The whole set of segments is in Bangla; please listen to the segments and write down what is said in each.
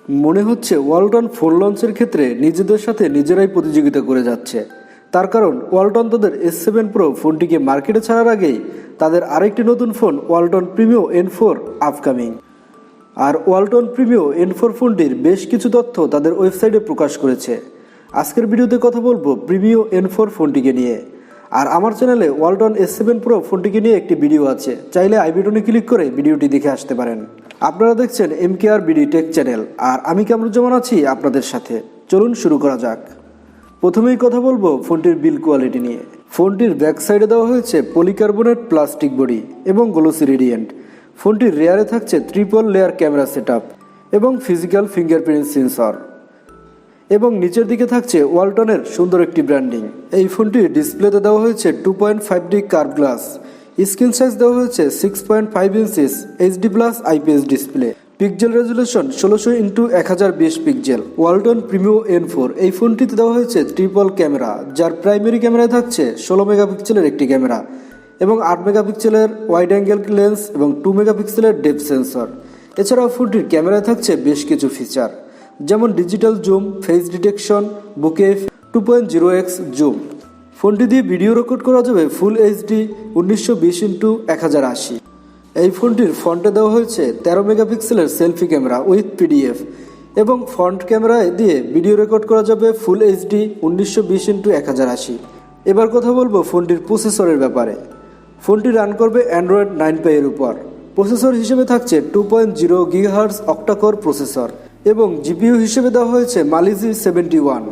মনে হচ্ছে ওয়ালটন ফোন লঞ্চের ক্ষেত্রে নিজেদের সাথে নিজেরাই প্রতিযোগিতা করে যাচ্ছে। তার কারণ ওয়ালটন তাদের S7 Pro ফোনটিকে মার্কেটে ছাড়ার আগেই তাদের আরেকটি নতুন phone Walton Primo N4 upcoming. আর ওয়ালটন প্রিমিও N4 ফোনটির বেশ কিছু তথ্য তাদের ওয়েবসাইটে প্রকাশ করেছে। আজকের ভিডিওতে কথা বলবো প্রিমিও N4 ফোনটিকে নিয়ে। আর আমার চ্যানেলে ওয়ালটন S7 Pro ফোনটিকে নিয়ে একটি ভিডিও আছে, চাইলে আই বাটনে ক্লিক করে ভিডিওটি দেখে আসতে পারেন। আপনারা দেখছেন MKR বিডি টেক চ্যানেল, আর আমি কামরুজ্জামান আছি আপনাদের সাথে। চলুন শুরু করা যাক। প্রথমেই কথা বলবো ফোনটির বিল্ড কোয়ালিটি নিয়ে। ফোনটির ব্যাক সাইডে দেওয়া হয়েছে পলিকার্বনেট প্লাস্টিক বডি এবং গ্লোসি রেডিয়েন্ট। ফোনটির রেয়ারে থাকছে ট্রিপল লেয়ার ক্যামেরা সেটআপ এবং ফিজিক্যাল ফিঙ্গারপ্রিন্ট সেন্সর, এবং নিচের দিকে থাকছে ওয়ালটনের সুন্দর একটি ব্র্যান্ডিং। এই ফোনটির ডিসপ্লেতে দেওয়া হয়েছে 2.5D curve glass, screen size দেওয়া হয়েছে 6.5 inches HD+ IPS display, pixel resolution 1600x1020 pixel. Walton Primo N4 এই ফোনটিতে দেওয়া হয়েছে ট্রিপল ক্যামেরা, যার প্রাইমারি ক্যামেরায় থাকছে 16 মেগাপিক্সেলের একটি ক্যামেরা এবং 8 মেগাপিক্সেলের ওয়াইড অ্যাঙ্গেল লেন্স এবং 2 মেগাপিক্সেলের ডেপথ সেন্সর। এছাড়াও ফোনটির ক্যামেরায় থাকছে বেশ কিছু ফিচার, যেমন ডিজিটাল জুম, ফেস ডিটেকশন, বুকে 2.0x জুম। ফোনটি দিয়ে ভিডিও রেকর্ড করা যাবে ফুল HD 1920x1080। এই ফোনটির ফ্রন্টে দেওয়া হয়েছে 13 মেগাপিক্সেলের সেলফি ক্যামেরা উইথ PDF, এবং ফ্রন্ট ক্যামেরায় দিয়ে ভিডিও রেকর্ড করা যাবে ফুল HD 1920x1080। এবার কথা বলবো ফোনটির প্রসেসরের ব্যাপারে। ফোনটি রান করবে অ্যান্ড্রয়েড 9 Pie এর উপর। প্রসেসর হিসেবে থাকছে 2.0 GHz অক্টাকোর প্রসেসর, এবং জিপিইউ হিসেবে দেওয়া হয়েছে মালিজি 71।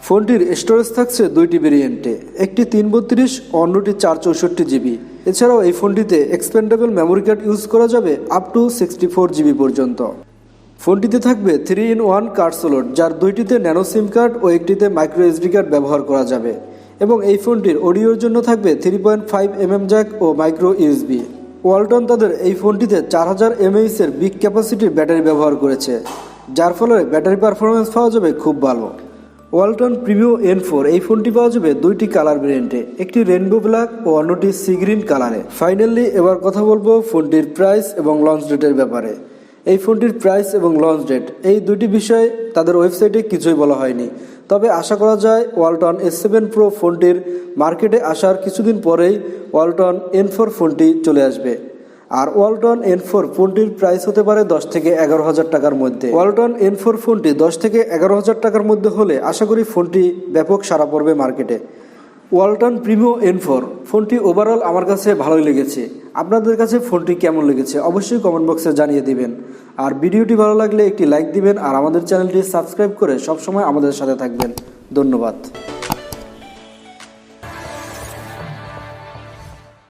ফোনটির স্টোরেজ থাকছে দুইটি ভেরিয়েন্টে, একটি 332, অন্যটি 464GB। এছাড়াও এই ফোনটিতে এক্সপেন্ডেবল মেমোরি কার্ড ইউজ করা যাবে আপ টু 64GB পর্যন্ত। ফোনটিতে থাকবে 3-in-1 কার্ড স্লট, যার দুইটিতে ন্যানো সিম কার্ড ও একটিতে মাইক্রো SD কার্ড ব্যবহার করা যাবে, এবং এই ফোনটির অডিওর জন্য থাকবে 3.5mm জ্যাক ও মাইক্রো USB। ওয়ালটন তাদের এই ফোনটিতে 4000 mAh এর বিগ ক্যাপাসিটির ব্যাটারি ব্যবহার করেছে, যার ফলে ব্যাটারি পারফরমেন্স পাওয়া যাবে খুব ভালো। ওয়ালটন প্রিমিও N4 এই ফোনটি পাওয়া যাবে দুইটি কালার ভেরিয়েন্টে, একটি রেইনবো ব্ল্যাক ও অন্যটি সি গ্রিন কালারে। ফাইনালি এবার কথা বলবো ফোনটির প্রাইস এবং লঞ্চ ডেটের ব্যাপারে। এই ফোনটির প্রাইস এবং লঞ্চ ডেট এই দুটি বিষয়ে তাদের ওয়েবসাইটে কিছুই বলা হয়নি, তবে আশা করা যায় ওয়ালটন S7 Pro ফোনটির মার্কেটে আসার কিছুদিন পরেই ওয়ালটন N4 ফোনটি চলে আসবে। আর ওয়ালটন N4 ফোনটির প্রাইস হতে পারে 10 থেকে 11,000 টাকার মধ্যে। ওয়ালটন N4 ফোনটি 10 থেকে 11,000 টাকার মধ্যে হলে আশা করি ফোনটি ব্যাপক সাড়া পড়বে মার্কেটে। ওয়ালটন প্রিমিও N4 ফোনটি ওভারঅল আমার কাছে ভালোই লেগেছে। আপনাদের কাছে ফোনটি কেমন লেগেছে অবশ্যই কমেন্ট বক্সে জানিয়ে দিবেন। আর ভিডিওটি ভালো লাগলে একটি লাইক দিবেন, আর আমাদের চ্যানেলটি সাবস্ক্রাইব করে সবসময় আমাদের সাথে থাকবেন। ধন্যবাদ।